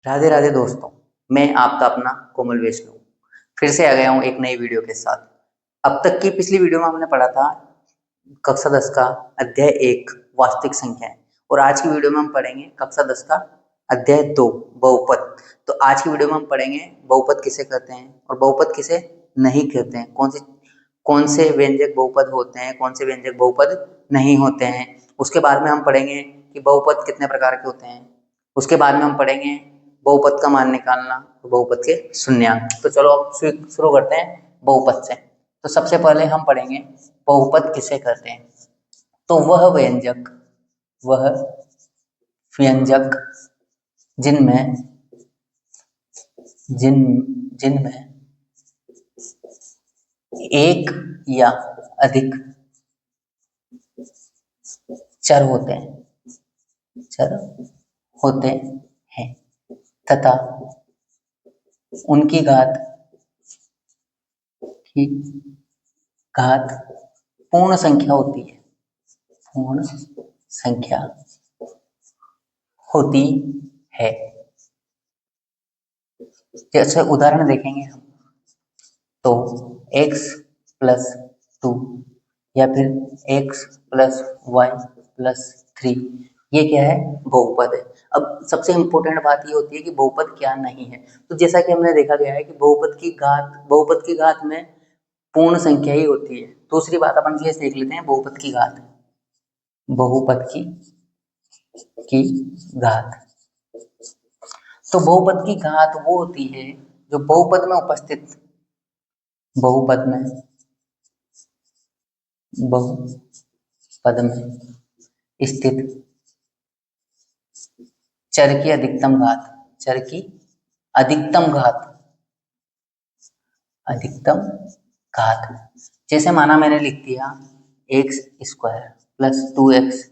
राधे राधे दोस्तों, मैं आपका अपना कोमल वैष्णव फिर से आ गया हूँ एक नई वीडियो के साथ। अब तक की पिछली वीडियो में हमने पढ़ा था कक्षा 10 का अध्याय 1 वास्तविक संख्याएं, और आज की वीडियो में हम पढ़ेंगे कक्षा 10 का अध्याय 2 बहुपद। तो आज की वीडियो में हम पढ़ेंगे बहुपद किसे कहते हैं और बहुपद किसे नहीं कहते हैं, कौन से व्यंजक बहुपद होते हैं, कौन से व्यंजक बहुपद नहीं होते हैं। उसके बाद में हम पढ़ेंगे कि बहुपद कितने प्रकार के होते हैं। उसके बाद में हम पढ़ेंगे बहुपद का मान निकालना, बहुपद के शून्यंक। तो चलो अब शुरू करते हैं बहुपद से। तो सबसे पहले हम पढ़ेंगे बहुपद किसे कहते हैं। तो वह व्यंजक जिनमें जिन जिनमें एक या अधिक चर होते हैं तथा उनकी की घात पूर्ण संख्या होती है। पूर्ण संख्या होती है। जैसे उदाहरण देखेंगे हम तो x प्लस 2 या फिर x प्लस वाई प्लस 3, ये क्या है? बहुपद है। अब सबसे इम्पोर्टेंट बात ये होती है कि बहुपद क्या नहीं है। तो जैसा कि हमने देखा गया है कि बहुपद की घात में पूर्ण संख्या ही होती है। दूसरी बात अपन ये देख लेते हैं बहुपद की घात। तो बहुपद की घात वो होती है जो बहुपद में स्थित चर की अधिकतम घात। जैसे माना मैंने लिख दिया x square plus 2x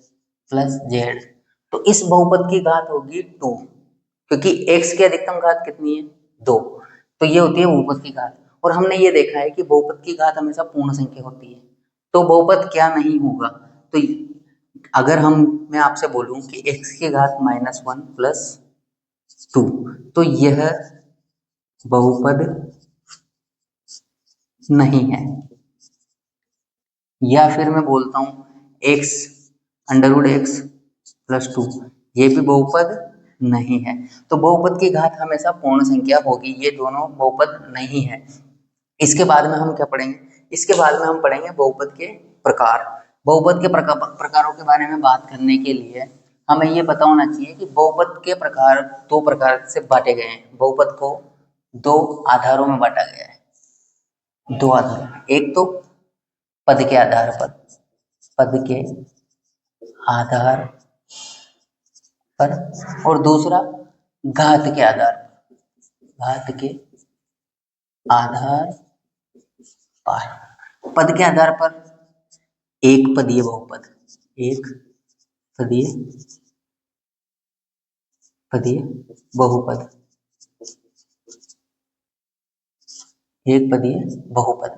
plus Z, तो इस बहुपद की घात होगी 2, क्योंकि x की अधिकतम घात कितनी है? 2। तो ये होती है बहुपद की घात। और हमने ये देखा है कि बहुपद की घात हमेशा पूर्ण संख्या होती है। तो बहुपद क्या नहीं होगा? तो अगर मैं आपसे बोलूं कि x की घात -1 प्लस 2, तो यह बहुपद नहीं है। या फिर मैं बोलता हूं x √x प्लस 2, ये भी बहुपद नहीं है। तो बहुपद की घात हमेशा पूर्ण संख्या होगी, ये दोनों बहुपद नहीं है। इसके बाद में हम क्या पढ़ेंगे? इसके बाद में हम पढ़ेंगे बहुपद के प्रकार। बहुपद के प्रकारों के बारे में बात करने के लिए हमें ये पता होना चाहिए कि बहुपद के प्रकार 2 प्रकार से बांटे गए हैं। बहुपद को 2 आधारों में बांटा गया है। 2 आधार, एक तो पद के आधार पर और दूसरा घात के आधार पर। पद के आधार पर एक पदीय बहुपद,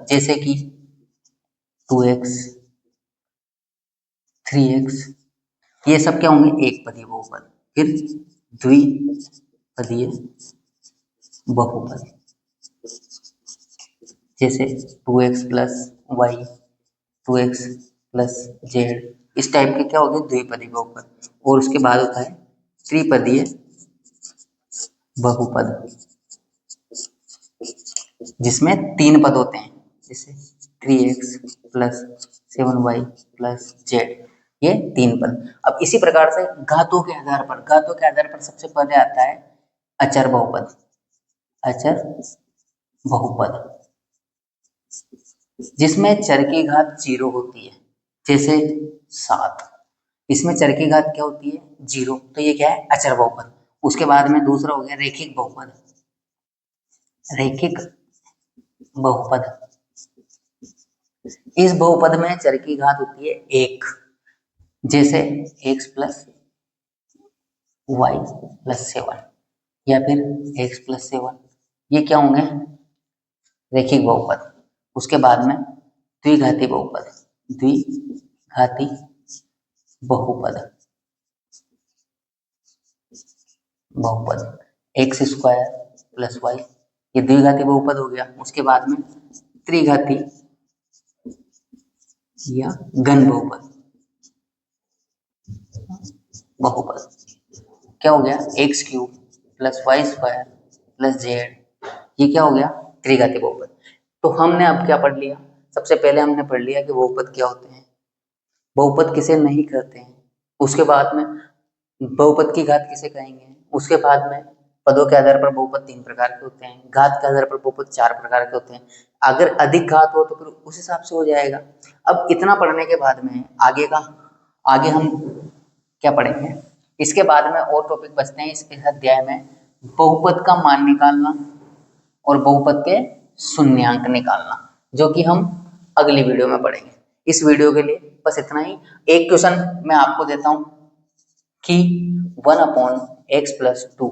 जैसे कि 2x 3x, ये सब क्या होंगे? एक पदीय बहुपद। फिर द्विपदीय बहुपद, जैसे 2x plus y 2x plus z, इस टाइप के क्या हो गए? द्विपदीय बहुपद। और उसके बाद होता है त्रिपदीय बहुपद, जिसमें 3 पद होते हैं, जैसे 3x plus 7y plus z, ये 3 पद। अब इसी प्रकार से घातों के आधार पर सबसे पहले आता है अचर बहुपद, जिसमें चर की घात 0 होती है। जैसे 7, इसमें चर की घात क्या होती है? 0, तो ये क्या है? अचर बहुपद। उसके बाद में दूसरा हो गया रैखिक बहुपद। इस बहुपद में चर की घात होती है 1, जैसे x प्लस वाई प्लस 7 या फिर x प्लस 7, ये क्या होंगे? रैखिक बहुपद। उसके बाद में द्विघाती बहुपद एक्स स्क्वायर प्लस वाई, ये द्विघाती बहुपद हो गया। उसके बाद में त्रिघाती या घन बहुपद, क्या हो गया, x cube plus y square plus z, ये क्या हो गया, त्रिघाती बहुपद। तो हमने अब क्या पढ़ लिया, सबसे पहले हमने पढ़ लिया कि बहुपद क्या होते हैं, बहुपद किसे नहीं कहते हैं, उसके बाद में बहुपद की घात किसे कहेंगे, उसके बाद में पदों के आधार पर बहुपद 3 प्रकार के होते हैं, घात के आधार पर बहुपद 4 प्रकार के होते हैं। अगर अधिक घात हो तो फिर उस हिसाब से हो जाएगा। अब इतना पढ़ने के बाद में आगे हम क्या पढ़ेंगे, इसके बाद में और टॉपिक बचते हैं इस अध्याय में, बहुपद का मान निकालना और बहुपद के शून्यांक निकालना, जो कि हम अगली वीडियो में पढ़ेंगे। इस वीडियो के लिए बस इतना ही। एक क्वेश्चन मैं आपको देता हूं कि 1/x+2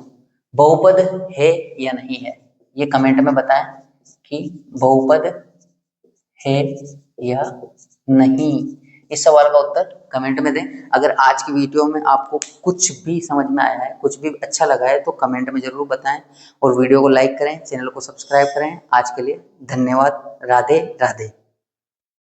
बहुपद है या नहीं है, ये कमेंट में बताएं कि बहुपद है या नहीं। इस सवाल का उत्तर कमेंट में दें। अगर आज की वीडियो में आपको कुछ भी समझ में आया है, कुछ भी अच्छा लगा है तो कमेंट में जरूर बताएं और वीडियो को लाइक करें, चैनल को सब्सक्राइब करें। आज के लिए धन्यवाद। राधे राधे।